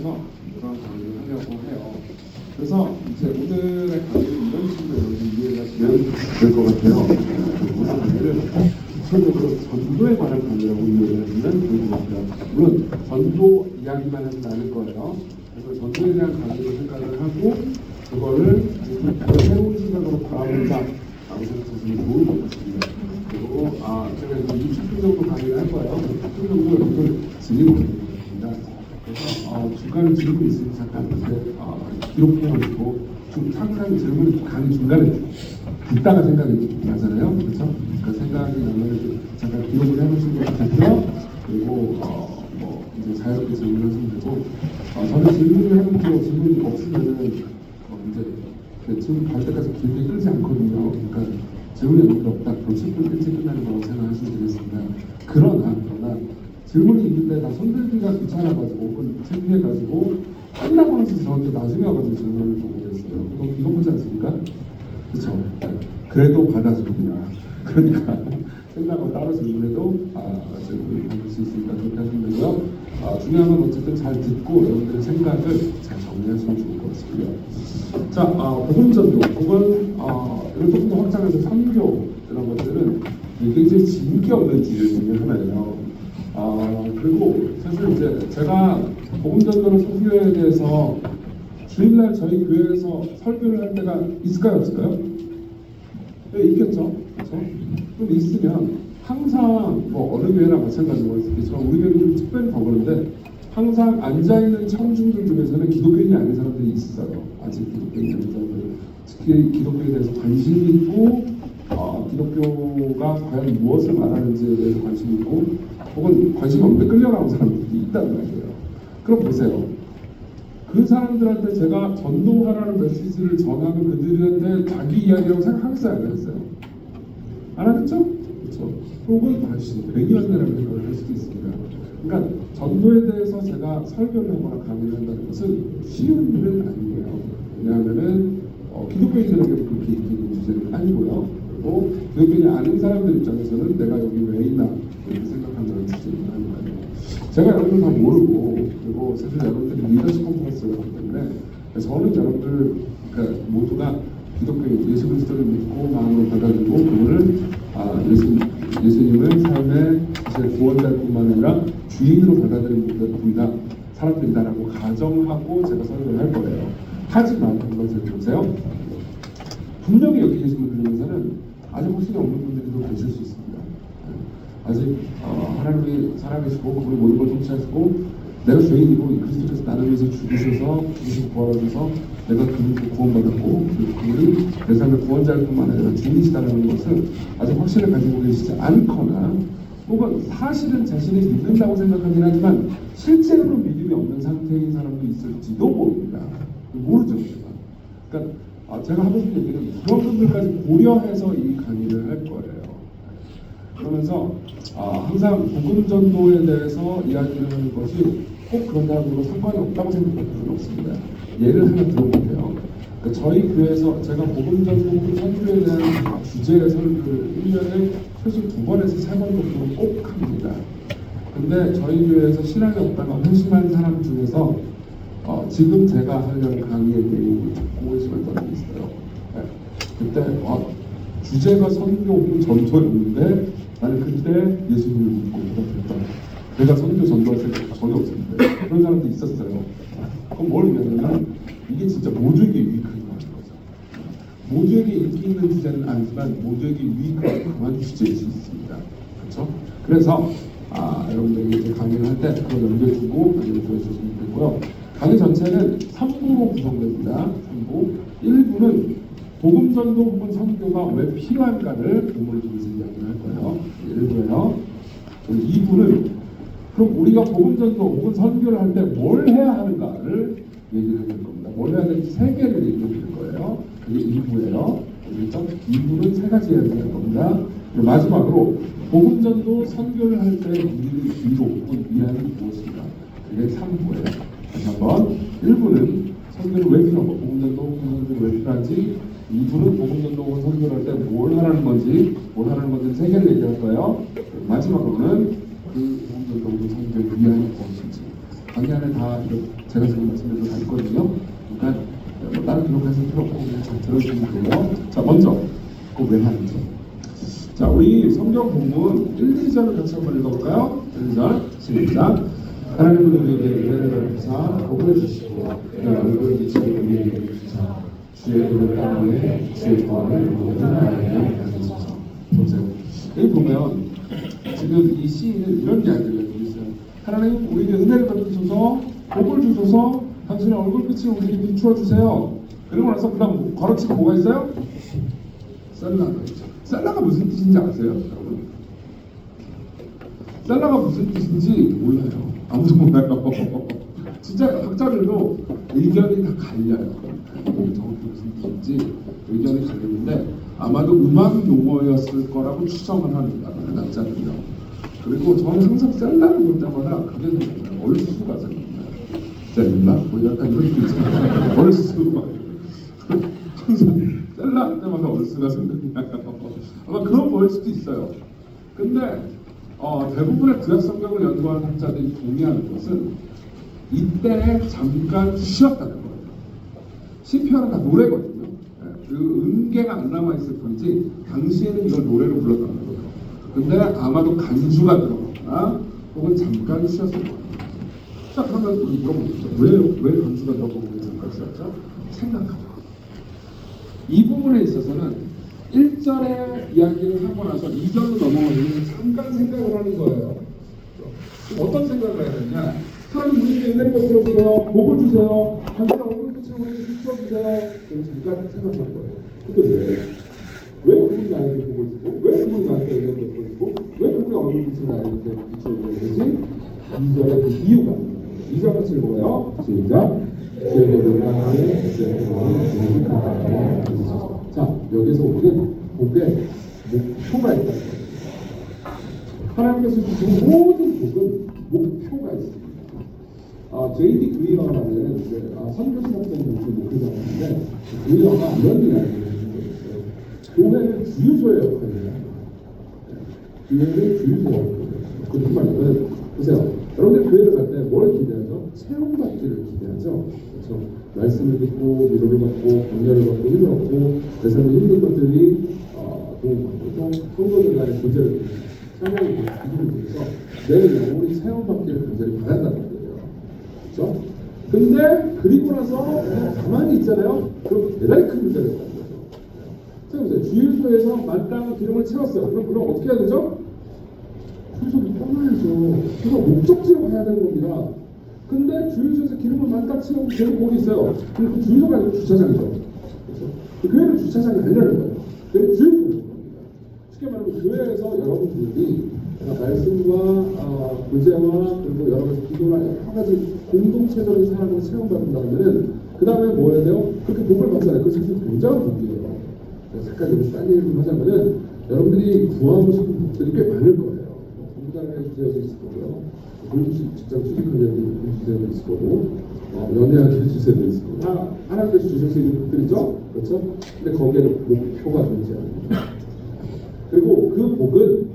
맞춰서 그런 강의를 하려고 해요. 그래서 이제 오늘의 강의를 이런 식으로 여러분 이해하시면 될 것 같아요. 오늘 강의를 기본적으로 전도에 관한 강의라고 이해를 하시면 좋을 것 같아요. 물론 전도 이야기만 하진 않을 거예요. 그래서 전도에 대한 강의를 생각을 하고 그거를 새로운 시각으로 바라보자 라고 생각하시면 좋을 것 같습니다. 그리고 제가 이제 60분 정도 강의를 할 거예요. 60분 정도 여러분들 진행을 드리겠습니다. 그래서 중간에 질문이 있으면 잠깐 기록해가지고 항상 질문이 강의 중간에 듣다가 생각이 나잖아요. 그렇죠? 그 생각이 나면 잠깐 기록을 해놓으시면 좋겠고요. 그리고 이제 자유롭게 질문하시면 되고 저는 질문을 해놓고 질문이 없으면은 이제 질문 갈 때까지 길게 끌지 않거든요. 그러니까 질문이 아무도 없다. 그럼 10분 일찍 끝나는 거라고 생각하시면 되겠습니다. 그러나 질문이 있는데 나 손들기가 귀찮아가지고 혹은 창피해가지고 끝나고 나서 저한테 나중에 와가지고 질문을 좀 보냈어요. 그럼 이거 보지 않습니까? 그렇죠? 그래도 받아줍니다. 그러니까 끝나고 따로 질문해도 질문을 받을 수 있으니까 그렇게 하시면 되고요. 중요한 건 어쨌든 잘 듣고 여러분들의 생각을 잘 정리하시면 좋을 것 같고요. 자, 복음전도 혹은 이걸 조금 더 확장해서 선교 이런 것들은 굉장히 진기 없는 주제 중에 하나예요. 그리고 사실 이제 제가 복음전도나 선교에 대해서 주일날 저희 교회에서 설교를 할 때가 있을까요, 없을까요? 네, 있겠죠. 그렇죠? 좀 있으면 항상 어느 교회나 마찬가지로 있겠지만 우리 교회는 좀 특별히 더 그런데 항상 앉아있는 청중들 중에서는 기독교인이 아닌 사람들이 있어요. 아직 기독교인이 아닌 사람들, 특히 기독교에 대해서 관심이 있고 기독교가 과연 무엇을 말하는지에 대해서 관심이 있고 혹은 관심이 없는데 끌려나온 사람들이 있다는 말이에요. 그럼 보세요. 그 사람들한테 제가 전도하라는 메시지를 전하면 그들한테 자기 이야기라고 생각하겠어요? 안 하겠어요? 안 하겠죠? 그렇죠. 혹은 다시 괜히 왔네라는 생각을 할 수도 있습니다. 그러니까 전도에 대해서 제가 설교를 하거나 강의를 한다는 것은 쉬운 일은 아니에요. 왜냐하면은 기독교인들에게 그렇게 인기 있는 주제는 아니고요. 그리고 기독교인이 아는 사람들 입장에서는 내가 여기 왜 있나 이렇게 생각한다는 주제는 아니거든요. 제가 여러분들 다 모르고 그리고 사실 여러분들이 리더십 컨퍼런스를 하기 때문에 저는 여러분들 모두가 기독교인 예수 그리스도를 믿고 마음으로 받아들이고 그분을 예수님을 삶의 사실 구원자일 뿐만 아니라 주인으로 받아들이는 분들 다 사람들이다라고 가정하고 제가 설교를 할 거예요. 하지만 한번 보세요. 분명히 여기 계신 분들 중에서는 아직 확신이 없는 분들도 계실 수 있습니다. 아직 하나님이 살아계시고 그분이 모든 걸 통치하시고 내가 죄인이고 그리스도께서 나를 위해서 죽으시고 부활하셔서 내가 그분께 구원받았고 그분이 내 삶의 구원자일 뿐만 아니라 주인이시다는 것을 아직 확신을 가지고 계시지 않거나 혹은 사실은 자신이 믿는다고 생각하긴 하지만 실제로 믿음이 없는 상태인 사람도 있을지도 모릅니다. 모르죠. 그러니까 제가 하고 싶은 얘기는 그런 분들까지 고려해서 이 강의를 할 거예요. 그러면서 항상 복음 전도에 대해서 이야기를 하는 것이 꼭 그런 사람들과 상관이 없다고 생각할 필요는 없습니다. 예를 하나 들어볼게요. 그러니까 저희 교회에서 제가 복음 전도 혹은 선교에 대한 주제의 설교를 1년에 최소 2번에서 3번 정도는 꼭 합니다. 근데 저희 교회에서 신앙이 없다가 회심한 사람 중에서 지금 제가 하려는 강의의 내용을 듣고 회심한 사람이 있어요. 네. 그때 주제가 선교 혹은 전도였는데 나는 그때 예수님을 믿고 받았다. 내가 선교 전도할 생각 전혀 없었는데 그런 사람도 있었어요. 그럼 뭘 의미하냐면 이게 진짜 모두에게 유익한 거죠. 모두에게 인기 있는 주제는 아니지만 모두에게 유익하고 강한 주제일 수 있습니다. 그렇죠? 그래서 여러분들이 이제 강의를 할 때 그걸 연결해주고 강의를 들어주시면 되고요. 강의 전체는 3부로 구성됩니다. 3부. 1부는 복음 전도 혹은 선교가 왜 필요한가를 본문을 통해서 이야기를 할 거예요. 1부예요. 2부는 그럼 우리가 복음 전도 혹은 선교를 할 때 뭘 해야 하는가를 얘기를 해줄 겁니다. 뭘 해야 되는지 3개를 얘기해 줄 거예요. 그게 2부예요. 그렇죠? 2부는 3가지 이야기를 할 겁니다. 그리고 마지막으로 복음 전도 선교를 할 때 우리의 기도 혹은 위안이 무엇인가? 그게 3부예요. 다시 한번 1부는 선교를 왜 필요하고 복음 전도 혹은 선교를 왜 필요한지 2부는 복음 전도 혹은 선교를 할 때 뭘 하라는 건지 3개를 얘기할 거예요. 마지막으로는 그 복음 전도 혹은 선교의 위안이 무엇인지 강의 안에 다 제가 지금 말씀드린 다 있거든요. 그러니까 뭐 다른 기록하실 필요 없고 그냥 잘 들어주시면 돼요. 자, 먼저 그 왜 하는지. 자, 우리 성경 본문 1, 2절을 같이 한번 읽어볼까요? 1, 2절 시작. 하나님은 우리에게 은혜를 베푸사 복을 주시고 얼굴을 비추고 우리에게 주사 주의 도를 따르에 주의 조항을 모든 나라에 가르치소서. 보세요. 여기 보면 지금 이 시인은 이런 이야기를 해주고 있어요. 하나님 우리에게 은혜를 베푸소서 복을 주소서 당신의 얼굴빛을 우리에게 비추어 주세요. 그리고 나서 그 다음 걸어치고 뭐가 있어요? 셀라가 있죠. 셀라가 무슨 뜻인지 아세요? 여러분? 셀라가 무슨 뜻인지 몰라요. 아무도 몰라요. 진짜 학자들도 의견이 다 갈려요. 정확히 무슨 뜻인지 의견이 갈리는데 아마도 음악 용어였을 거라고 추정을 합니다. 학자들이요. 그리고 저는 항상 셀라를 볼 때마다 그게 생각나요. 얼수가 생각나요. 셀라? 뭐 약간 이런 뜻 있잖아요. 얼수가. 항상 셀라 할 때마다 얼스가 생각나요. 아마 그런 거일 수도 있어요. 근데 대부분의 구약 성경을 연구하는 학자들이 동의하는 것은 이때 잠깐 쉬었다는 거예요. 시편은 다 노래거든요. 그 음계가 안 남아있을 뿐이지 당시에는 이걸 노래로 불렀다는 거예요. 근데 아마도 간주가 들어가거나 혹은 잠깐 쉬었을 거예요. 자, 그러면 물어보겠죠. 왜 간주가 들어가고 잠깐 쉬었죠? 생각하죠. 이 부분에 있어서는 1절의 이야기를 하고 나서 2절로 넘어가면 잠깐 생각을 하는 거예요. 어떤 생각을 해야 되냐? 하나님 우리에게 은혜를 베풀어주세요. 복을 주세요. 당신의 얼굴빛을 우리에게 비춰주세요. 그럼 잠깐 생각할 거예요. 근데 왜? 왜 그분이 나에게 복을 주고 왜 그분이 나한테 은혜를 베풀어주고 왜 그분의 얼굴빛을 나에게 비춰주는 건지 2절의 그 이유가 2절 같이 읽어요. 시작. 자, 여기서 우리는 복에 목표가 있다는 거예요. 하나님께서 주신 모든 복은 목표가 있습니다. J.D. 그리어라는 선교신학생 목회자인데 그리어가 이런 이야기를 해주고 있어요. 교회는 주유소의 역할을 해요. 교회는 주유소의 역할을 해요. 그 말은 보세요. 여러분들 교회를 갈 때 뭘 기대하죠? 체험받기를 기대하죠. 그렇죠? 말씀을 듣고 위로를 받고 격려를 받고 힘을 얻고 내 삶에 힘든 것들이 도움받고 또 성도들 간의 교제를 찬양을 기도를 통해서 내 영혼이 체험받기를 간절히 바란다는 거예요. 그렇죠? 근데 그리고 나서 가만히 있잖아요. 그럼 대단히 큰 문제가 있다는 거죠. 자, 보세요. 주유소에서 마땅한 기름을 채웠어요. 그럼 어떻게 해야 되죠? 주유소를 떠나야죠. 그거 목적지로 가야 되는 겁니다. 근데 주유소에서 기름을 만딱 채우고 계속 거기 있어요. 그 주유소가 아니고 주차장이죠. 그렇죠? 그 교회는 주차장이 아니라는 거예요. 교회는 주유소인 겁니다. 쉽게 말하면 교회에서 여러분들이 말씀과 교제와 그리고 여러 가지 기도나 여러 가지 공동체적인 사랑을 체험받는다면 그 다음에 뭐 해야 돼요? 그렇게 복을 받잖아요. 그것이 굉장한 복이에요. 잠깐 여기서 딴 얘기를 하자면은 여러분들이 구하고 싶은 복들이 꽤 많을 거예요. 공부자를 해주셔도 있을 거고요. 직장 취직하려는 주제도 있을 거고, 연애하는 주제도 있을 거고, 하나님께서 주실 수 있는 복들이죠, 그렇죠? 근데 거기에는 목표가 존재합니다. 그리고 그 복은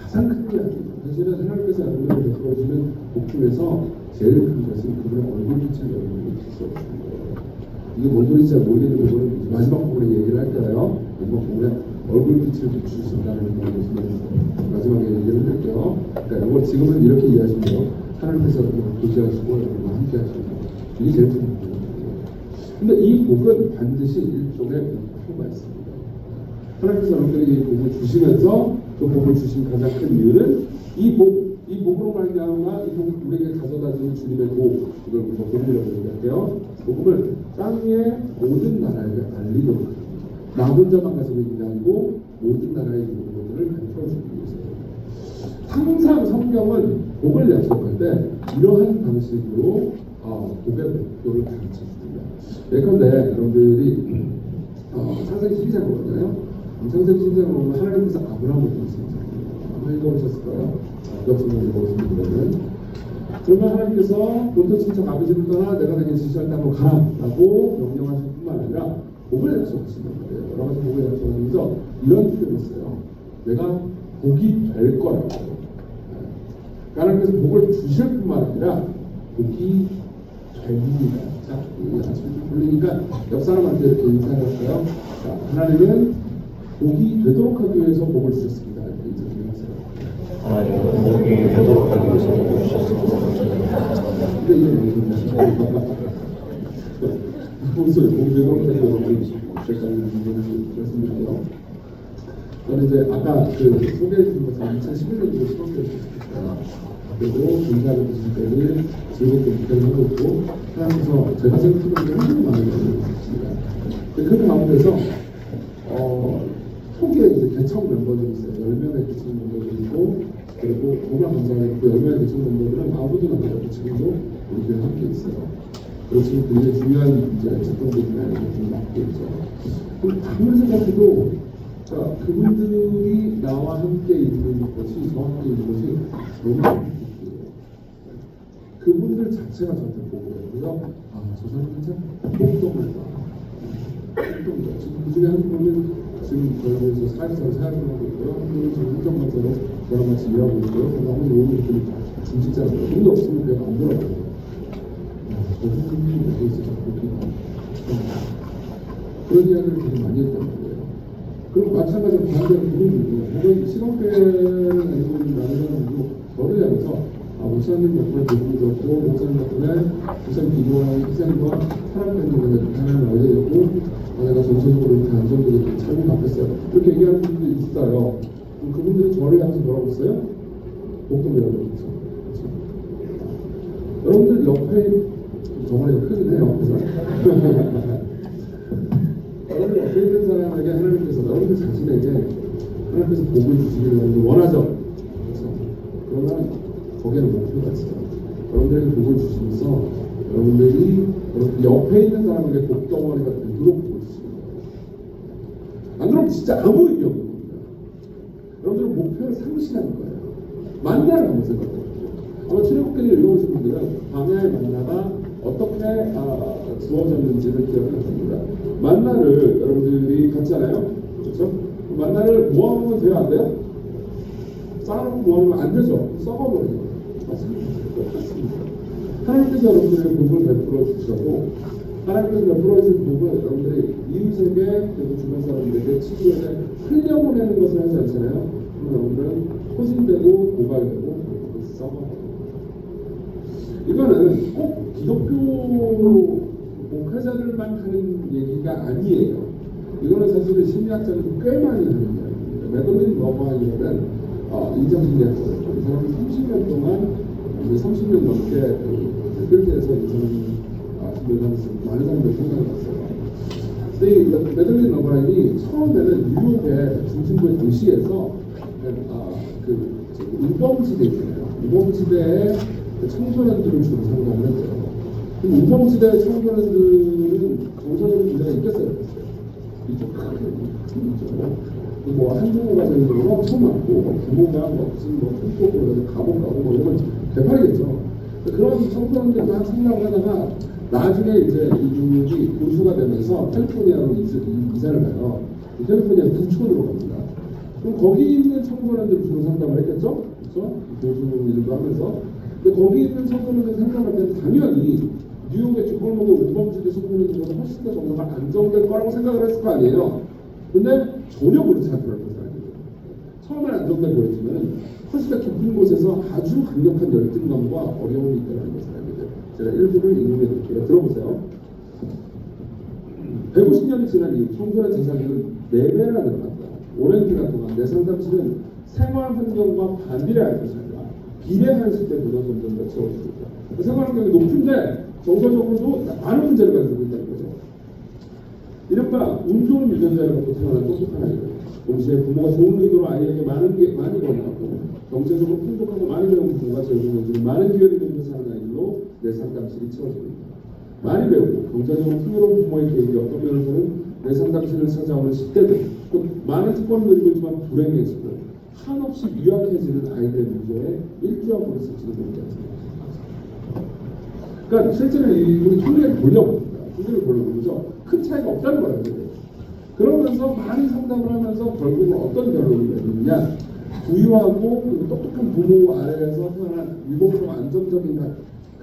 가장 큰 게 아닙니다. 사실은 하나님께서 여러분들을 베풀어주는 복 중에서 제일 큰 것은 그분의 얼굴빛을 여러분들이 비춰주는 거예요. 이게 뭔 소리인지 잘 모르겠는 부분은 마지막 부분에 얘기를 할 거예요. 마지막 부분에 얼굴빛을 비추신다는 것을 마지막에 얘기를 할게요. 그러니까 이걸 지금은 이렇게 이해하시면 돼요. 하나님께서 여러분을 교제하시고 여러분과 함께 하시고 이게 제일 큰 복이에요. 근데 이 복은 반드시 일종의 목표가 있습니다. 하나님께서 여러분들이 이 복을 주시면서 그 복을 주신 가장 큰 이유는 이 복으로 말미암아 이 복을 우리에게 가져다주는 주님의 복, 이걸 복음이라고 얘기할게요. 복음을 땅의 모든 나라에게 알리도록 나 혼자만 가지고 있는 게 아니고 모든 나라의 것들을 베풀어주기 위해서요. 항상 성경은 복을 약속할 때 이러한 방식으로 복의 목표를 가르쳐줍니다. 예컨대 여러분들이 창세기 12장을 보잖아요. 창세기 12장을 보면 하나님께서 아브라함을 부르십니다. 아마 읽어보셨을까요? 역성을 읽어보시면 그러면 하나님께서 본토 친척 아버지를 떠나 내가 내게 지시할 땅으로 가라라고 명령하실 뿐만 아니라 복을 약속하신단 말이에요. 여러 가지 복을 약속하면서 이런 표현을 했어요. 내가 복이 될 거라고. 하나님께서 복을 주실 뿐만 아니라 복이 됩니다. 자, 아침에 불리니까 옆 사람한테 이렇게 인사를 할까요? 자, 하나님은 복이 되도록 하기 위해서 복을 주셨습니다. 이렇게 인사 좀 하세요. 하나님은 복이 되도록 하기 위해서 복을 주셨습니다. 근데 이게 뭐냐? 무슨 복이 되도록 하기 위해서 복을 주셨습니다. 저는 이제 아까 그 소개해 주신 것처럼 2011년도 수업했었어요. 그리고 군사를 드실 때는 즐겁게 무대를 하고 있고 하면서 제가 생각하는 게 엄청 많은 것을 있습니다. 그 가운데서 초기에 이제 개척 멤버들이 있어요. 10명의 개척 멤버들이 있고 그리고 정말 감사하게 그 10명의 개척 멤버들은 아무도 나가고 지금도 우리 교회 함께 있어요. 그리고 지금 굉장히 중요한 이제 작동들이나 이런 것들을 맡고 있죠. 아무리 생각해도 그분들이 나와 함께 있는 것이 저와 함께 있는 것이 너무 행복해요. 그분들 자체가 저한테 보고요. 그래서 저 사람은 참 복동하다. 복동이다. 지금 그 중에 한 분은 지금 저희에서 사회사를 사역을 하고 있고요. 한 분은 지금 행정관으로 저랑 같이 일하고 있고요. 나머지 5분들이 중직자고요. 돈이 없으면 배가 안 돌아가요. 저는 그분이 있어서 그런 이야기를 되게 많이 했단 말이에요. 그리고 마찬가지로 반대로 그분들도 혹은 실업계를 다니고 있는 많은 사람들도 저를 향해서 목사님 덕분에 도움이 되었고 목사님 덕분에 목사님 기도하는 희생과 사랑받는 것을 하나님 알게 되고 내가 정서적으로 이렇게 안정되게 살고 바뀌었어요. 이렇게 얘기하는 분들이 있어요. 그분들이 저를 향해서 뭐라고 했어요? 복동이라고 했죠. 그렇죠? 여러분들 옆에 정원이가 크긴 해요. 그래서 여러분들 옆에 있는 사람에게 하나님께서 여러분들 자신에게 하나님께서 복을 주시기를 원하죠. 그렇죠? 그러면 거기에는 목표가 있어요. 여러분들에게 복을 주시면서 여러분들이 옆에 있는 사람에게 복덩어리가 되도록 복을 주시는 거예요. 안 그러면 진짜 아무 의미 없는 겁니다. 여러분들은 목표를 상실하는 거예요. 만나를 한번 생각해요. 아마 출애굽기를 읽어보신 분들은 광야의 만나가 어떻게 주어졌는지를 기억을 합니다. 만나를 여러분들이 갖잖아요. 그렇죠? 만나를 모아놓으면 돼요? 안 돼요? 쌓아놓고 모아놓으면 안 되죠. 썩어버려요. 맞습니다. 하나님께서 여러분들에게 복을 베풀어 주시고 하나님께서 베풀어 주신 복을 여러분들이 이웃에게 그리고 주변 사람들에게 친구에게 흘려보내는 것을 하지 않잖아요. 그럼 여러분들은 포진되고 고갈되고 썩어버려요. 이거는 꼭 기독교 목회자들만 하는 얘기가 아니에요. 이거는 사실은 심리학자들이 꽤 많이 하는 이야기입니다. 매들린 러버하이라는 인정심리학자였고 이 사람은 30년 동안 30년 넘게 그 필드에서 이 사람이 준비하면서 많은 사람들을 생각을 했어요. 근데 이 매들린 러버하이이 처음에는 뉴욕의 중심부의 도시에서 그 우범지대 있잖아요. 우범지대에 청소년들을 주로 상담을 했어요. 그럼 우범지대 청소년들은 정서적으로 문제가 있겠어요? 이쪽 뭐 한국어 과정으로 엄청 많고 부모가 무슨 한국으로 감옥 가고 이런 건 대파이겠죠. 그런 청소년들 막 상담을 하다가 나중에 이제 이분이 교수가 되면서 캘리포니아로 이사를 가요. 캘리포니아 부촌으로 갑니다. 그럼 거기 있는 청소년들을 주로 상담을 했겠죠? 그렇죠? 교수 일도 하면서. 근데 거기 있는 청소년들 상담할 때는 당연히 뉴욕의 뒷골목의 우범지대 청소년들보다 훨씬 더 정서가 안정될 거라고 생각을 했을 거 아니에요. 근데 전혀 그렇지 않더라고요. 처음엔 안정돼 보였지만 훨씬 더 깊은 곳에서 아주 강력한 열등감과 어려움이 있다는 것을 알게 돼요. 제가 일부를 인용해 드릴게요. 들어보세요. 150년이 지난 이 청소년 재산은 4배나 늘어났다. 오랜 기간 동안 내 상담실은 생활 환경과 반비례할 것이 아니라 비례했을 때보다 점점 더 채워집니다. 생활 환경이 높은데 정서적으로도 많은 문제를 가지고 있다는 거죠. 이른바 운 좋은 유전자를 갖고 태어난 똑똑한 아이들. 동시에 부모가 좋은 의도로 아이에게 많이 권하고 경제적으로 풍족하고 많이 배운 부모가 제공해주는 많은 기회를 누리며 사는 아이들로 내 상담실이 채워집니다. 많이 배우고 경제적으로 풍요로운 부모의 계획이 어떤 면에서는 내 상담실을 찾아오는 10대들 곧 많은 특권을 누리고 있지만 불행해지고 한없이 유약해지는 아이들의 문제에 일조하고 있을지도 모르겠습니다. 그러니까 실제로 이분이 통계를 돌려봅니다. 통계를 돌려보면서 큰 차이가 없다는 거예요. 그러면서 많이 상담을 하면서 결국은 어떤 결론을 내리느냐, 부유하고 똑똑한 부모 아래에서 태어난 위복적 안정적인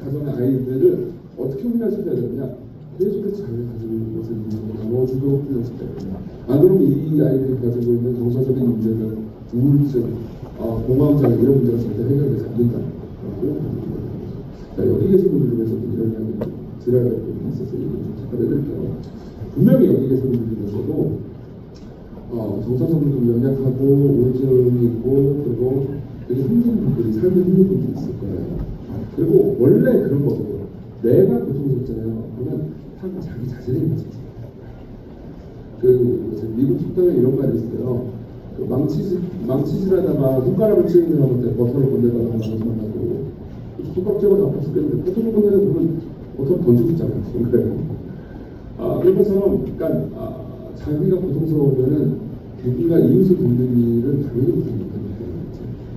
가정의 아이들을 어떻게 훈련시켜야 되느냐? 계속해서 자기가 가지고 있는 것을 나눠주도록 훈련시켜야 됩니다. 안 그러면 이 아이들이 가지고 있는 정서적인 문제들, 우울증, 공황장애 이런 문제가 절대 해결되지 않는다. 자, 여기 계신 분들 중에서도 이런 이야기 드려야 될 부분이 있어서 이걸 좀 짚어드릴게요. 분명히 여기 계신 분들 중에서도 정서적으로 좀 연약하고 우울증이 있고 그리고 되게 힘든 분들이 삶에 힘든 분들이 있을 거예요. 그리고 원래 그런 거고 내가 고통스럽잖아요. 그러면 다 자기 자신의 문제지. 미국 속담에 이런 말이 있어요. 망치질하다가 손가락을 치는 사람한테 버터를 건네다가 나눠서 만나고 손가락 째고 아파 죽겠는데 버터를 건네는 그러면 버터를 던지고 있잖아요. 그래요. 그런 것처럼 그러니까 자기가 고통스러우면은 자기가 이웃을 돕는 일을 당연히 못합니다.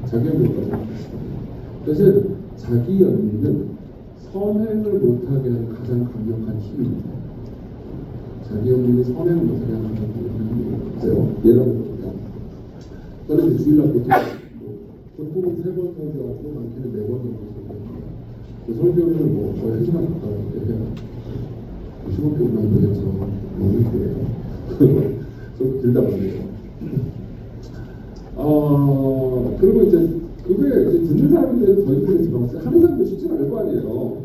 자기 연민까지. 그래서 자기 연민은 선행을 못하게 하는 가장 강력한 힘입니다. 자기 연민이 선행을 못하게 하는 가장 강력한 힘이에요. 글쎄요. 예를 들면 저는 이제 주일날 보통은 3번 설교하고 많게는 4번 정도 설교합니다. 그 설교를 뭐 거의 1시간 가까이 해요. 15개월만 되겠죠. 너무 힘들어요. 좀 길다 말이에요. 그리고 이제 그게 이제 듣는 사람들은 더 힘들겠지만 하는 사람도 쉽지 않을 거 아니에요.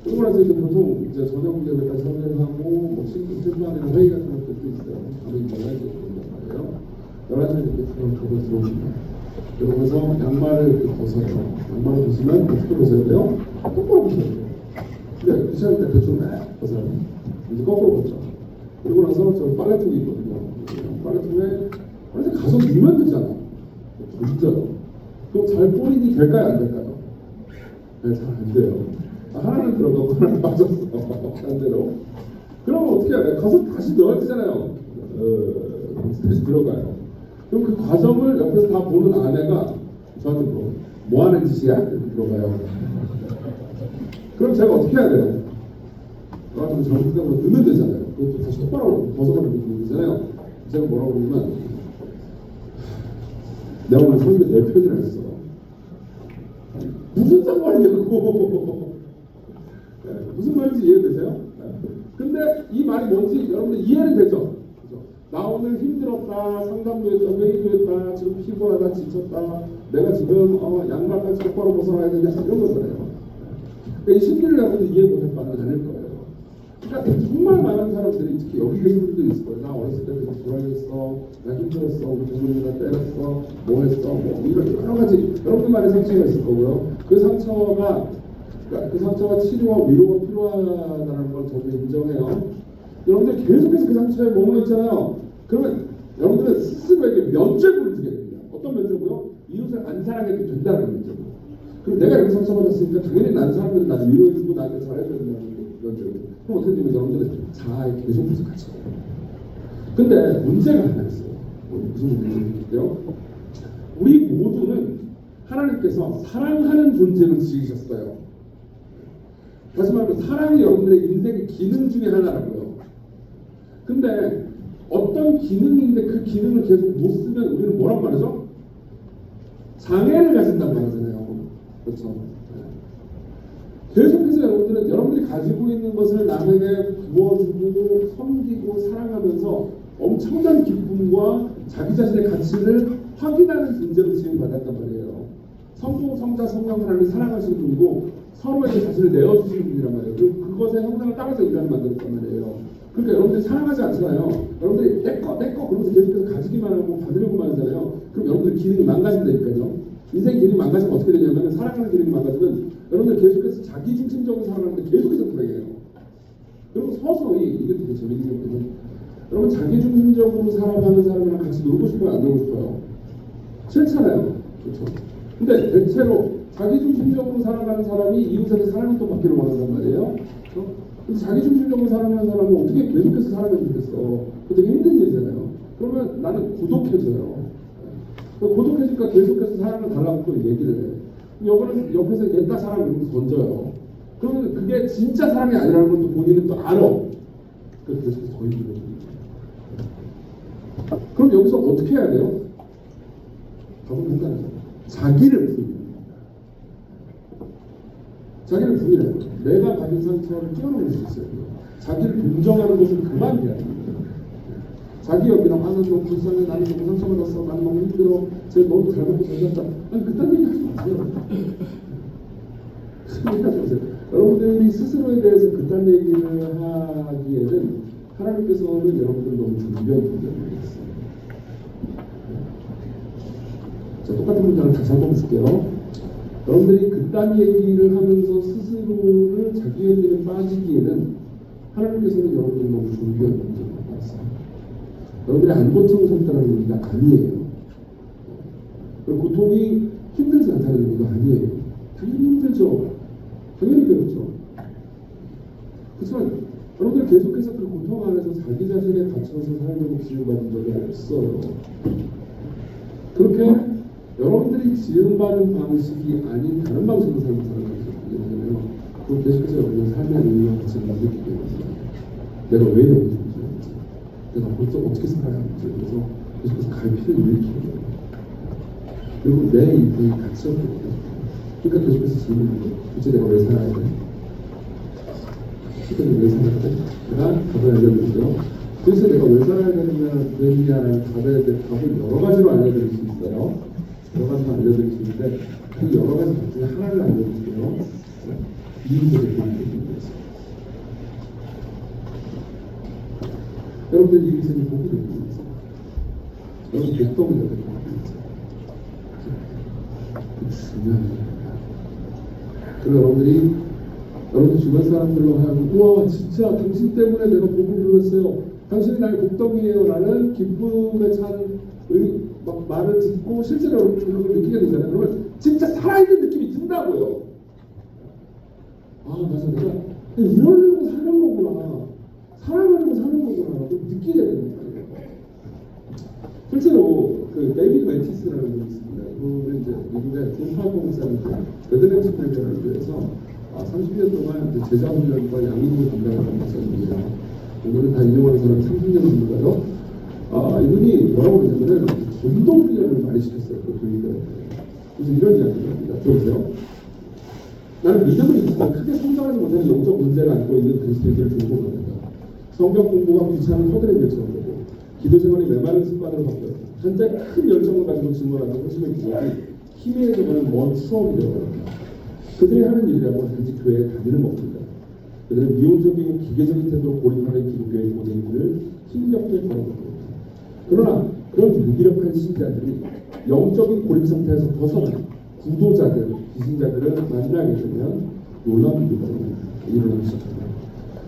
그러고 나서 이제 보통 이제 저녁 예배까지 설교를 하고 뭐 신부안이나 회의 같은 것도 있어요. 밤에 11시에 들어온단 말이에요. 11시에 이렇게 가고 들어옵니다. 그러면서 양말을 이렇게 벗어요. 양말을 벗으면 어떻게 벗어야 돼요? 똑바로 벗어야 돼요. 근데 그 시간에 대충 벗어요. 이제 거꾸로 벗죠. 그리고 나서 저 빨래통이 있거든요. 빨래통에 가서 누면 되잖아. 진짜요. 그럼 잘 뿌리니 될까요? 안 될까요? 네, 잘 안 돼요. 하나는 들어가고 하나는 빠졌어. 반대로. 그러면 어떻게 해야 돼? 가서 다시 넣어야 되잖아요. 다시 들어가요. 그럼 그 과정을 옆에서 다 보는 아내가 저한테 뭐 하는 짓이야? 이렇게 들어가요. 그럼 제가 어떻게 해야 돼요? 좀 잘못된 거 넣으면 되잖아요. 그것도 다시 똑바로 벗어버리면 되잖아요. 제가 뭐라고 그러면 내가 오늘 설교 4편이나 했어. 무슨 상관이냐고. 네, 무슨 말인지 이해되세요? 네. 근데 이 말이 뭔지 여러분들 이해는 되죠? 그죠? 나 오늘 힘들었다, 상담도 했다, 회의도 했다, 지금 피곤하다, 지쳤다, 내가 지금 양말까지 똑바로 벗어나야 되냐 이런 거잖아요. 그러니까 이 심리를 여러분들 이해 못할 바는 아닐 거예요. 그러니까 정말 많은 사람들이 특히 여기 계신 분들이 있을 거예요. 나 어렸을 때 그냥 불안했어, 나 힘들었어, 우리 부모님이 때렸어, 뭐 했어, 뭐 이런 여러 가지 여러분들만의 상처가 있을 거고요. 그 상처가 치료와 위로가 필요하다는 걸 저도 인정해요. 여러분들 계속해서 그 상처에 머물러 있잖아요. 그러면 여러분들은 스스로에게 면죄부를 주게 됩니다. 어떤 면죄부요? 이웃을 안 사랑해도 된다는 면죄부. 그럼 내가 여기 상처받았으니까 당연히 난 사람들은 나를 위로해주고 나한테 잘해줘야 된다는 면죄부. 그럼 어떻게 되면 여러분들은 자아에 계속해서 같이 가요. 근데 문제가 하나 있어요. 무슨 문제인데요? 우리 모두는 하나님께서 사랑하는 존재를 지으셨어요. 다시 말하면 사랑이 여러분들의 인생의 기능 중에 하나라고요. 근데 어떤 기능인데 그 기능을 계속 못 쓰면 우리는 뭐란 말이죠? 장애를 가진다고 말하잖아요. 그렇죠? 계속해서 여러분들이 가지고 있는 것을 남에게 부어주고 섬기고 사랑하면서 엄청난 기쁨과 자기 자신의 가치를 확인하는 존재로 지음받았단 말이에요. 성부, 성자, 성령 하나님을 사랑하시는 분이고 서로에게 자신을 내어주시는 분이란 말이에요. 그리고 그것의 형상을 따라서 인간을 만들었단 말이에요. 그러니까 여러분들이 사랑하지 않잖아요. 여러분들이 내꺼 그러면서 계속해서 가지기만 하고 받으려고만 하잖아요. 그럼 여러분들 기능이 망가진다니까요. 인생 기능이 망가지면 어떻게 되냐면 사랑하는 기능이 망가지면 여러분들 계속해서 자기중심적으로 살아가는데 계속해서 불행해요. 그리고 서서히 이게 되게 재밌는 거거든요. 여러분 자기중심적으로 살아가는 사람이랑 같이 놀고 싶어요? 안 놀고 싶어요? 싫잖아요. 그렇죠? 근데 대체로 자기중심적으로 살아가는 사람이 이웃에게 사랑을 또 받기를 원한단 말이에요. 그렇죠? 근데 자기중심적으로 살아가는 사람은 어떻게 계속해서 살아가면 좋겠어? 그거 되게 힘든 일이잖아요. 그러면 나는 고독해져요. 고독해지니까 계속해서 사랑을 달라고 또 얘기를 해요. 여기는 옆에서 옛날 사랑 이러면서 던져요. 그러면 그게 진짜 사랑이 아니라는 걸 또 본인은 또 알아. 그래서 계속해서 더 힘들어져요. 그럼 여기서 어떻게 해야 돼요? 답은 간단하죠. 자기를 풀고 자기를 부인해요. 내가 가진 상처를 뛰어넘을 수 있어요. 자기를 동정하는 것은 그만이야. 자기 여기나 나는 너무 불쌍해, 나는 너무 상처받았어, 나는 너무 힘들어, 쟤 너무 잘 먹고 잘 잤다. 아니 그딴 얘기 하지 마세요. 생각하지 마세요. 여러분들이 스스로에 대해서 그딴 얘기를 하기에는 하나님께서는 여러분들 너무 준비한 분들을 있어요. 자, 똑같은 문장을 다시 한번 쓸게요. 여러분들이 그딴 얘기를 하면서 스스로를 자기 연기에 빠지기에는 하나님께서는 여러분들이 너무 준비한 문제를 받았어요. 여러분들이 안 고쳐서 산다는 의미가 아니에요. 고통이 힘들지 않다는 의미가 아니에요. 당연히 힘들죠. 당연히 그렇죠. 그렇지만 여러분들 계속해서 그 고통 안에서 자기 자신에 갇혀서 살려고 지음받은 적이 없어요. 그렇게 여러분들이 지음받은 방식이 아닌 다른 방식으로 살고 사는 거잖아요. 그걸 계속해서 여러분의 삶의 의미와 가치를 느끼게 됩니다. 내가 왜 여기 있는지, 내가 벌써 어떻게 살아야 하는지, 그래서 계속해서 갈피를 일으키는 거예요. 그리고 내 인생이 가치였기 때문에. 그러니까 계속해서 질문하는 거예요. 도대체 내가 왜 살아야 돼? 도대체 왜 살아야 돼? 내가 답을 알려드리죠. 도대체 내가 왜 살아야 되느냐라는 답을 여러 가지로 알려드릴 수 있어요. 여러 가지로 알려드릴 수 있는데 그 여러 가지 답 중에 하나를 알려드릴게요. 이유적인 복이 여러분들 이 인생이 복이 되고 있어요. 여러분 복덩이가 되고 있어요. 중요한 일입니다. 그리고 여러분들 주변 사람들로 하여금 우와 진짜 당신 때문에 내가 복을 누렸어요. 당신이 나의 복덩이에요 라는 기쁨에 찬 말을 듣고 실제로 여러분들 그걸 느끼게 되잖아요. 그러면 진짜 살아있는 느낌이 든다고요. 아 맞아 내가 이러려고 사는 거구나. 사랑하려고 사는 거구나 라고 느끼게 됩니다. 실제로 그 데이비드 매티스라는 분이 있습니다. 그분은 이제 미국의 분파공사인데 베들레헴 대회를 위해서 30년 동안 제자 훈련과 양육을 담당하는 목사님이에요. 오늘은 다 인용하는 사람이 30년 정도가요. 이분이 뭐라고 그러냐면은 전도 훈련을 많이 시켰어요. 그 교육을. 그래서 이런 이야기를 합니다. 들어보세요. 나는 믿음을 있지만 크게 성장하지 못하는 영적 문제를 안고 있는 그리스도인들을 중보합니다. 성경 공부가 귀찮은 허들의 일처럼 되고 기도 생활이 메마른 습관으로 바뀌어요. 현재 큰 열정을 가지고 증언하는 호심의 기적이 희미해져가는 먼 추억이 되어갑니다. 그들이 하는 일이라고 단지 교회에 다니는 겁니다. 그들은 미온적이고 기계적인 태도로 고립하는 기독교의 고대인들을 힘겹게 바라봅니다. 그러나 그런 무기력한 신자들이 영적인 고립 상태에서 벗어나 구도자들, 비신자들을 만나게 되면 놀라운 일이 일어나기 시작합니다.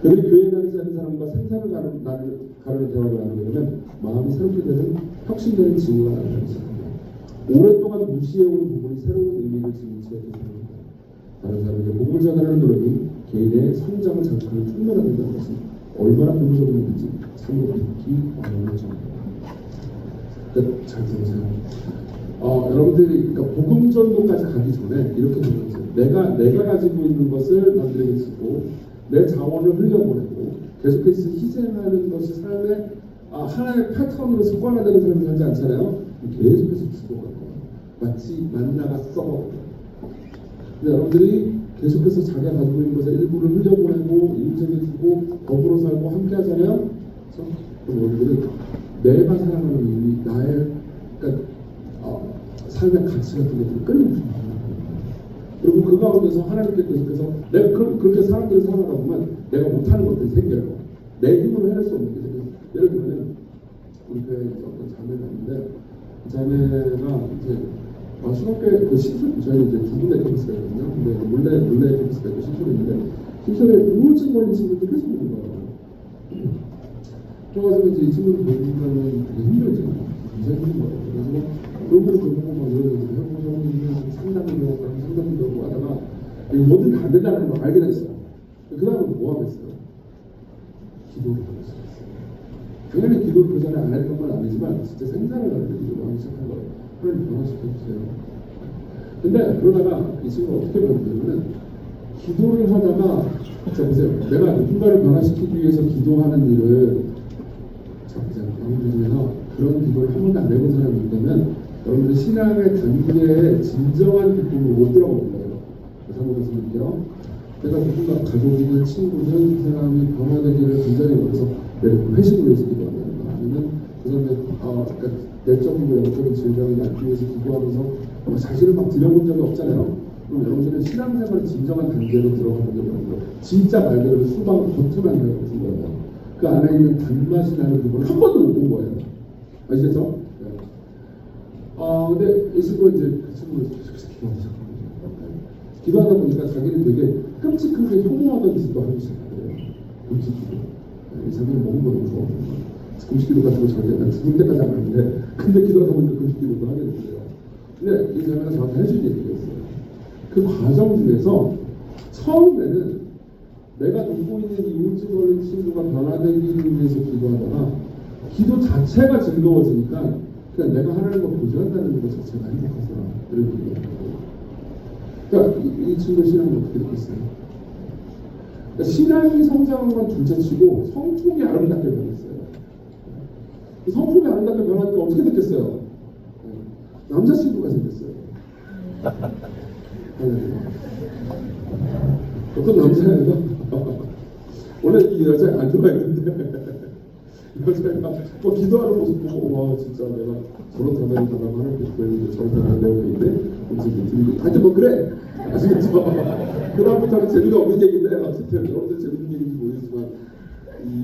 그들이 교회에 다니지 않는 사람과 생사를 가르는 대화를 나누게 되면 마음이 새롭게 되는 혁신되는 징후가 나타나기 시작합니다. 오랫동안 무시해온 부분이 새로운 의미를 지니게 되습니다. 다른 사람에게 복음을 전하는 노력이 개인의 성장을 자극하는 충분한 된다는 것은 얼마나 근본적인 일인지 참으로 듣기 어려운 점입니다. 잘 들으세요. 여러분들이 그러니까 복음 전도까지 가기 전에 이렇게 생각하세요. 내가 가지고 있는 것을 남들에게 주고 내 자원을 흘려보내고 계속해서 희생하는 것이 삶의 하나의 패턴으로 습관화되는 삶을 살지 않잖아요. 계속해서 죽어갈 거예요. 마치 만나가 썩어. 근데 여러분들이 계속해서 자기가 가지고 있는 것의 일부를 흘려보내고 인정해 주고 더불어 살고 함께 하잖아요. 그럼 여러분들은 내가 살아가는 의미, 나의 그러니까 삶의 가치 같은 것들을 끊임없이 그리고 그 가운데서 하나님께 계속해서 내가 그렇게 사람들을 살아가다 보면 내가 못하는 것들이 생겨요. 내 힘으로 해낼 수 없는 게 생겨요. 예를 들면 우리 교회에 어떤 자매가 있는데 그 자매가 이제 신학교에 그 신촌 저희 이제 두 군데 캠퍼스가 있거든요. 근데 몰래 캠퍼스가 있고 신촌에 있는데 신촌에 우울증 걸린 친구들이 계속 있는 거예요. 그래가지고 이제 이 친구를 보면은 되게 힘들죠. 굉장히 힘든 거예요. 그래서 그런 거를 보고 막 이런 해보고 상담도 하고 하다가 뭐든 다 안 된다는 걸 알게 됐어요. 그 다음에 뭐 하겠어요? 기도를 하고 시작했어요. 당연히 기도를 그 전에 안 했던 건 아니지만 진짜 생사를 가지고 기도를 하기 시작한 거예요. 하나님 변화시켜주세요. 근데 그러다가 이 친구가 어떻게 변했냐면 기도를 하다가 자 보세요. 내가 누군가를 변화시키기 위해서 기도하는 일을 자 보세요. 여러분들 중에서 그런 기도를 한 번도 안 해본 사람이 있다면 여러분들 신앙의 단계에 진정한 기쁨을 못 들어봅니다. 그래서 한번 말씀드릴게요. 내가 누군가 가족이나 친구든 그 사람이 변화되기를 굉장히 원해서 회식을 위해서 기도한다는 거 아니면 그 사람의 그러니까 내적이고 영적인 질병을 낫기 위해서 기도하면서 자신을 막 들여본 적이 없잖아요. 그럼 여러분들은 신앙생활의 진정한 단계로 들어가는 게 뭐예요? 진짜 말 그대로 수박 버튼만이라고 준 거예요. 그 안에 있는 단맛이 나는 부분을 한 번도 못 본 거예요. 아시겠죠? 네. 근데 이 친구가 이제 그 친구를 계속 기도하다 보니까 자기는 되게 끔찍하게 혐오하던 기도 하기 시작해요. 금식 기도. 네, 자기는 먹는 거 너무 좋아하는 거예요. 금식 기도 같은 거 절대 난 죽을 때까지 안 하는데 근데 기도하다 보니까 금식 기도도 하게 됐어요. 근데 이 자매가 저한테 해준 얘기였어요. 그 과정 중에서 처음에는 내가 돕고 있는 이 우울증 걸린 친구가 변화되기를 위해서 기도하다가 기도 자체가 즐거워지니까 그냥 내가 하나님과 교제한다는 것 자체가 행복하더라. 이런 얘기예요. 그러니까 이 친구 신앙이 어떻게 됐겠어요? 그러니까 신앙이 성장한 건 둘째치고 성품이 아름답게 변했어요. 성품이 아름답게 변하니까 어떻게 됐겠어요? 남자친구가 생겼어요. 어떤 남자예요? 원래 이 여자 안 좋아했는데 여자가 뭐 기도하는 모습 보고 와 진짜 내가 저런 사람이 나가고 하나님께 보이는데 저런 사람이 내가 있는데 엄청 들리고 하여튼 뭐 그래 아시겠죠? 그다음부터는 재미가 없는 얘기인데 어쨌든 여러분들 재밌는 얘기인지 모르겠지만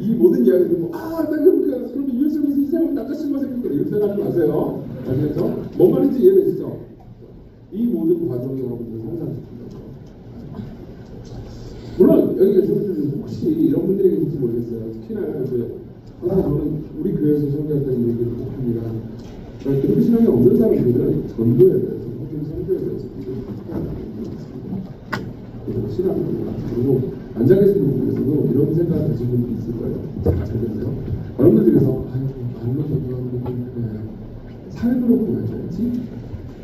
이 모든 이야기를 나 그럼 이웃에서 이 사람은 남자친구가 생겼구나 이렇게 생각하지 마세요. 아시겠죠? 뭔 말인지 이해되시죠? 이 모든 과정이 여러분들 성장시킨다고. 물론 여기 계신 분들은 혹시 이런 분들이 계실지 모르겠어요. 특히나 이제 항상 저는 우리 교회에서 설교할 때는 얘기를 꼭 합니다. 그런 신앙이 없는 사람들은 전도에 대해서 혹은 선교에 대해서 신앙을 그리고 앉아 계신 분들에서도 이런 생각을 가진 분들이 있을 거예요. 잘 됐네요. 여러분들께서 말로 전도하는 분들 삶으로 보여줘야지.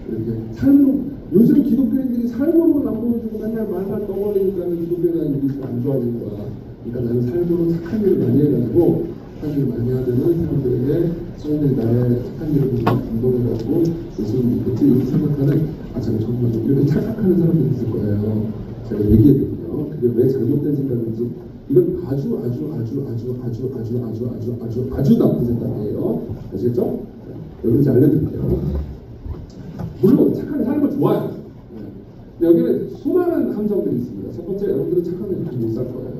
이렇게 삶으로 요즘 기독교인들이 삶으로 안 보여주고 맨날 말만 떠벌리니까 기독교라는 일이 잘 안 좋아지는 거야. 그러니까 나는 삶으로 착한 일을 많이 해가지고 착한 일을 많이 하는 사람들에게 성인의 나라에 착한 일을 보고 감동해가지고 예수님 믿겠지 이렇게 생각하는 제가 정말 이렇게 착각하는 사람들이 있을 거예요. 제가 얘기했거든요. 그게 왜 잘못된 생각인지 이건 아주 나쁜 생각이에요. 아시겠죠? 여러분이 알려드릴게요. 물론 착하게 사는 건 좋아요. 네. 여기는 수많은 함정들이 있습니다. 첫 번째, 여러분들은 착하게 이렇게 못 살 거예요.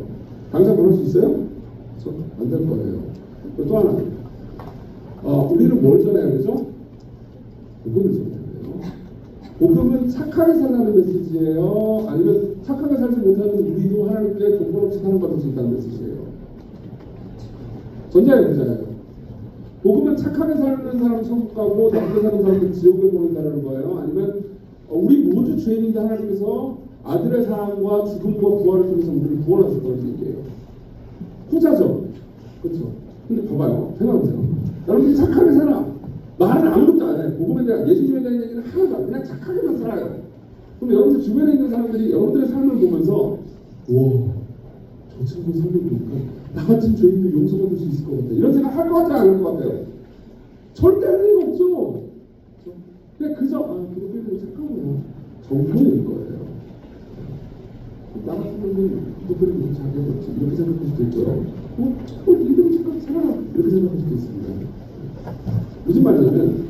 당장 그럴 수 있어요? 안 될 거예요. 또 하나, 우리는 뭘 전해야 되죠? 복음을 전해야 돼요. 복음은 착하게 살라는 메시지예요? 아니면 착하게 살지 못하는 우리도 하나님께 공포롭지 사는 받을 수 있다는 메시지예요? 전자예요, 부자예요? 복음은 착하게 사는 사람 천국 가고 나쁘게 사는 사람은 지옥을 보낸다는 거예요? 아니면 우리 모두 죄인인데 하나님께서 아들의 사랑과 죽음과 부활을 통해서 우리를 구원하실 거라는 얘기예요. 후자죠. 그렇죠. 근데 봐봐요. 생각해보세요. 여러분들이 착하게 살아. 말은 아무것도 안 해. 복음에 대한 예수님에 대한 얘기는 하나도 안 해. 그냥 착하게만 살아요. 그럼 여러분들 주변에 있는 사람들이 여러분들의 삶을 보면서 우와 저 친구 삶을 보니까 나 같은 죄인도 용서받을 수 있을 것 같아. 이런 생각 할 것 같지 않을 것 같아요. 절대 할 리가 없죠. 그냥 그저 기독교인들이 착하구나 정도일 거예요. 나 같은 경우는 기독교인들이 자기가 그렇지 이렇게 생각할 수도 있고요. 니들은 착하게 살아 이렇게 생각할 수도 있습니다. 무슨 말이냐면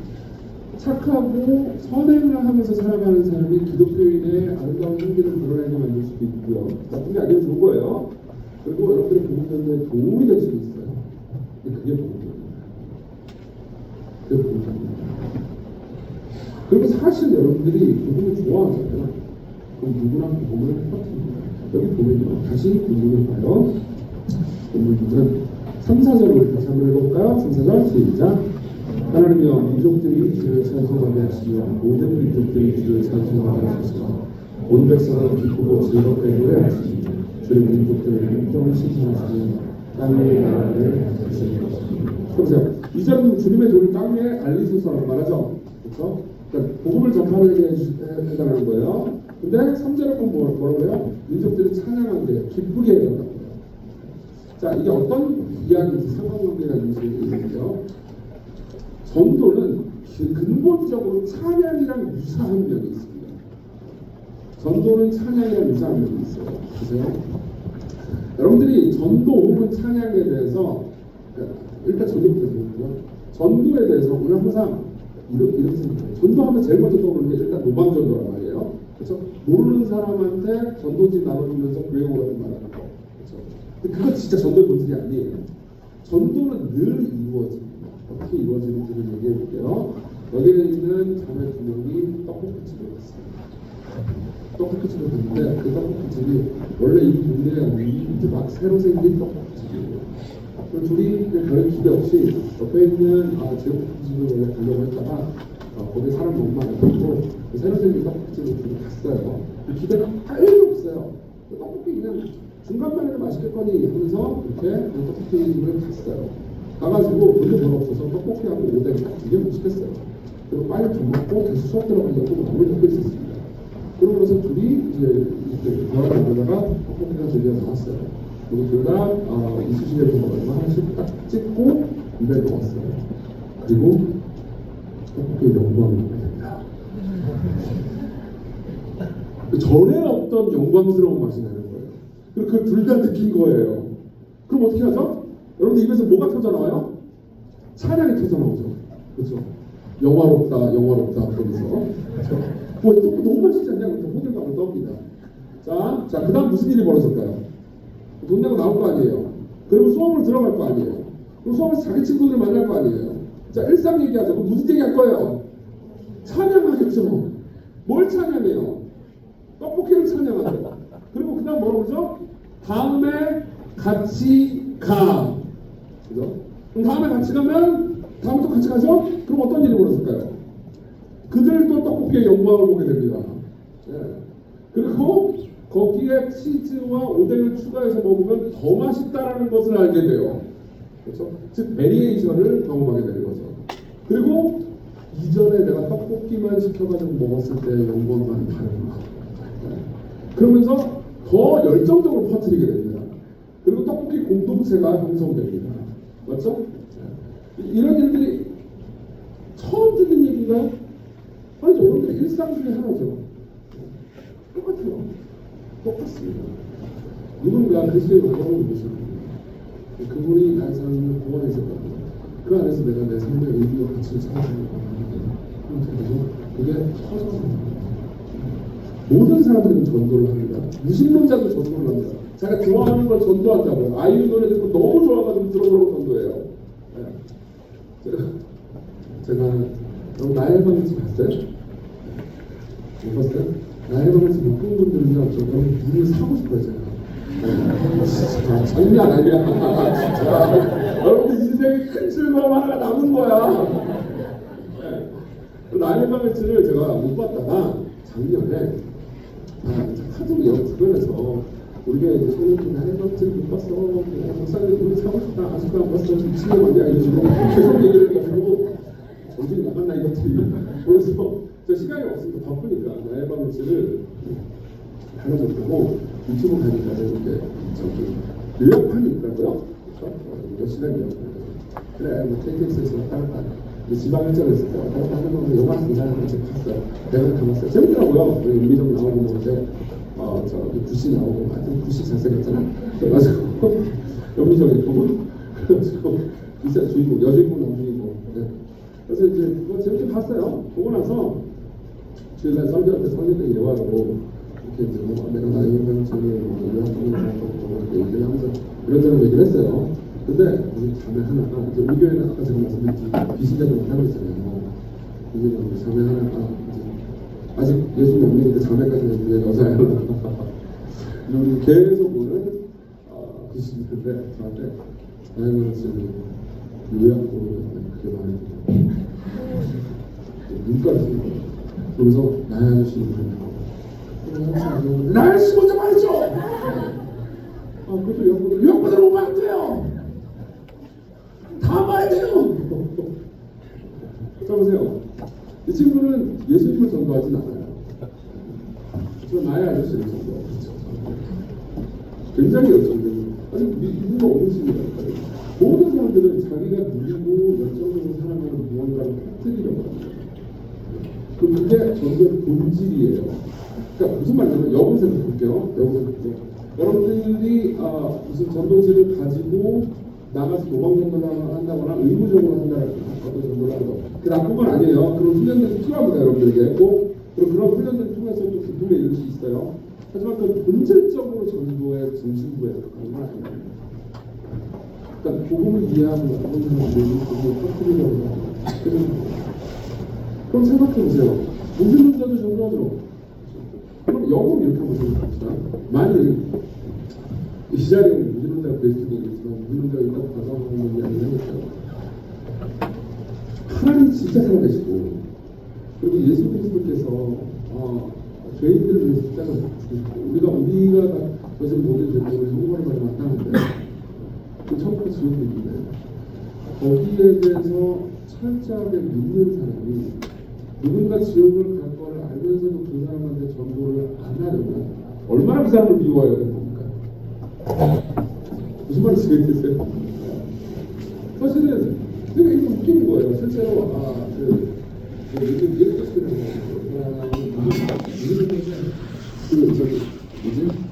착하고 선행을 하면서 살아가는 사람이 기독교인의 아름다운 행기를 드러내게 만들 수도 있고요. 나쁜 게 아니라 좋은 거예요. 그리고 여러분들의 복음 전도에 도움이 될 수도 있어요. 근데 그게 복음입니다. 그게 복음입니다. 그리고 사실 여러분들이 복음을 좋아하잖아요. 그럼 누구나 복음을 퍼뜨립니다. 여기 보면요. 다시 본문을 봐요. 본문은 3, 4절을 다시 한번 읽어볼까요? 3, 4절 시작. 하나님이여 민족들이 주를 찬송하게 하시며 모든 민족들이 주를 찬송하게 하시며 온 백성을 기쁘고 즐겁게 노래하시니 주의 민족들을 인정을 신청하시며 땅의 나라를 다스리실 것입니다. 보세요. 이 절은 주님의 도를 땅 위에 알리소서라고 말하죠. 그렇죠? 그러니까 복음을 전파하게 해달라는 거예요. 근데 3절에 보면 뭐라고 해요? 민족들이 찬양하는데 기쁘게 해야 된다고 해요. 자, 이게 어떤 이야기인지 상관관계가 있는지 얘기해요. 전도는 근본적으로 찬양이랑 유사한 면이 있습니다. 전도는 찬양이라는 유사함이 있어요. 보세요. 여러분들이 전도 혹은 찬양에 대해서 일단 전도부터 보면 전도에 대해서 우리가 항상 이렇게 생각해요. 전도하면 제일 먼저 떠오르는 게 일단 노방전도란 말이에요. 그렇죠? 모르는 사람한테 전도지 나눠주면서 교회 오라고 말하는 거. 그렇죠? 근데 그건 진짜 전도의 본질이 아니에요. 전도는 늘 이루어집니다. 어떻게 이루어지는지를 얘기해 볼게요. 여기에 있는 자매 두 명이 떡볶이집을 갔어요. 떡볶이집을 갔는데 그 떡볶이집이 원래 이 동네에 막 새로 생긴 떡볶이집이에요. 그럼 둘이 그냥 별 기대 없이 옆에 있는 제육볶음집을 원래 가려고 했다가 거기 사람 너무 많아가지고 새로 생긴 떡볶이집을 둘이 갔어요. 기대가 하나도 없어요. 떡볶이 그냥 중간만에도 맛있겠거니 하면서 이렇게 떡볶이집을 갔어요. 가가지고 돈도 별로 없어서 떡볶이하고 오뎅 딱 두 개만 시켰어요. 그리고 빨리 밥 먹고 계속 수업 들어가려고 마음을 먹고 있었습니다. 그러면서 둘이 이제 대화를 나누다가 떡볶이가 드디어 나왔어요. 그리고 둘 다 이쑤시개를 먹어서 하나씩 딱 찍고 입에 넣었어요. 그리고 떡볶이의 영광을 보게 됩니다. 전에 없던 영광스러운 맛이 나는 거예요. 그리고 그 둘 다 느낀 거예요. 그럼 어떻게 하죠? 여러분들 입에서 뭐가 터져나와요? 찬양이 터져나오죠. 그렇죠? 영화롭다, 영화롭다 그러면서 뭐 너무 맛있지 않냐? 호들갑을 떠옵니다. 자, 그 다음 무슨 일이 벌어질까요? 돈 내고 나올 거 아니에요. 그리고 수업을 들어갈 거 아니에요. 그리고 수업에서 자기 친구들을 만날 거 아니에요. 자, 일상 얘기하죠. 그럼 무슨 얘기할 거예요? 찬양하겠죠. 뭘 찬양해요? 떡볶이를 찬양하죠. 그리고 그 다음 뭐라고 그러죠? 다음에 같이 가. 그죠? 그럼 다음에 같이 가면 다음에 또 같이 가죠? 그럼 어떤 일이 벌어질까요? 그들도 떡볶이의 영광을 보게 됩니다. 예. 그리고 거기에 치즈와 오뎅을 추가해서 먹으면 더 맛있다라는 것을 알게 돼요. 그렇죠? 즉 베리에이션을 경험하게 되는 거죠. 그리고 이전에 내가 떡볶이만 시켜가지고 먹었을 때의 영광과는 다르구나. 그러면서 더 열정적으로 퍼뜨리게 됩니다. 그리고 떡볶이 공동체가 형성됩니다. 맞죠? 이런 일들이 처음 듣는 얘기인가요? 아니죠. 여러분들 일상 중에 하나죠. 똑같아요. 똑같습니다. 누군가 그리스도의 영광을 보시고 그분이 나의 삶을 구원해 줬거든요. 그 안에서 내가 내 삶의 의미와 가치를 찾아주는 거거든요. 그게 터져서 모든 사람들은 전도를 합니다. 무신론자도 전도를 합니다. 자기가 좋아하는 걸 전도한다고요. 아이유 노래 듣고 너무 좋아가지고 들어보라고 전도해요. 네. 제가 나의 방지 봤어요? 못 봤어요? 나의 방지 못 본 분들은요, 저 눈을 사고 싶어요, 제가. 장난 아니야. 진짜. 여러분들 인생에 큰 즐거움 하나가 남은 거야. 네. 나의 방지를 제가 못 봤다가 작년에 하도 주변에서 우리가 이제 소년들 나의 방지를 못 봤어. 목사님 눈을 사고 싶다. 아직도 안 봤어. 미친놈 아니야. 이런 식으로 계속 얘기를 해가지고 정신이 나갔나 이것들이. 그래서 저 시간이 없으니까 바쁘니까 나의 방지를 달라졌다고 유튜브 가니까 이렇게 저기 요약판이 있더라고요. 몇 시간이요. 그래, 뭐 KBS에서 따라가 지방 일정에서 따라가는 거 영화 한 사람을 봤어요. 내가 가봤어요. 재밌더라고요. 우리 윤미정 나오고 뭐인데 저기 구씨 나오고 하여튼 구씨 잘생겼잖아. 그래가지고 연미정이 보고 그래가지고 진짜 주인공 여주인공 남주인공. 네. 그래서 이제 그거 재밌게 봤어요. 보고 나서 주일날 설교할 때 설교때 예화로 이렇게 이제 내가 나의 인간처를 요약하는 얘기를 하면서 이런저런 얘기를 했어요. 근데 우리 자매 하나가 이제 우리 교회는 아까 제가 말씀드린 비신자들 하고 있잖아요. 이제 자매 하나가 이제 아직 예수님 없는데 자매까지 했는데 여자예요. 우리 계속 보는 비신자인데 저한테 나의 지금 요약으로 그렇게 말해요. 눈까지 그래서 나의 아저씨 나의 아저씨 먼저 말해줘. 그것도 요약보다로 오면 안 돼요. 다 봐야 돼요. 자 보세요. 이 친구는 예수님을 전도하진 않아요. 저 나의 아저씨를 전도하고 있죠. 굉장히 열정적이고 아직 믿음이 없는 친구라니까요. 모든 사람들은 자기가 누리고 열정적으로 살아가는 무언가를 퍼뜨리려고 합니다. 그럼 그게 전도의 본질이에요. 그러니까 무슨 말이냐면 역으로 생각해 볼게요. 여러분들이 무슨 전도지를 가지고 나가서 도방 전도를 한다거나 의무적으로 한다거나 어떤 전도를 하는 거. 그 나쁜 건 아니에요. 그런 훈련들이 필요합니다. 여러분들에게 꼭. 그리고 그런 훈련들을 통해서 또 기쁨에 이룰 수 있어요. 하지만 그 본질적으로 전도의 중심부에 가는 건 아니에요. 그러니까 복음을 이해하고 어떤 사람들이 복음을 터뜨리려고 해요. 그럼 생각해보세요. 무신론자도 전도하죠. 그럼 역으로 이렇게 한번 생각합시다. 만일 이 자리에 무신론자가 될지도 모르겠지만 무신론자가 있다고 가정하는 게 아니라 하나님 진짜 살아계시고 그리고 예수 그리스도께서 죄인들을 위해서 십자가를 죽으시고 우리가 저지른 모든 죄 때문에 형벌을 받아 마땅한데 그 천국의 지옥이 있는데 거기에 대해서 철저하게 믿는 사람이 누군가 지옥을 갈 거를 알면서도 그 사람한테 전도를 안 하려면 얼마나 그 사람을 미워해야 되는 겁니까? 무슨 말인지 알겠어요? 사실은 되게 이거 웃기는 거예요. 실제로 이렇게 쓰는 거예요. 저기 뭐지?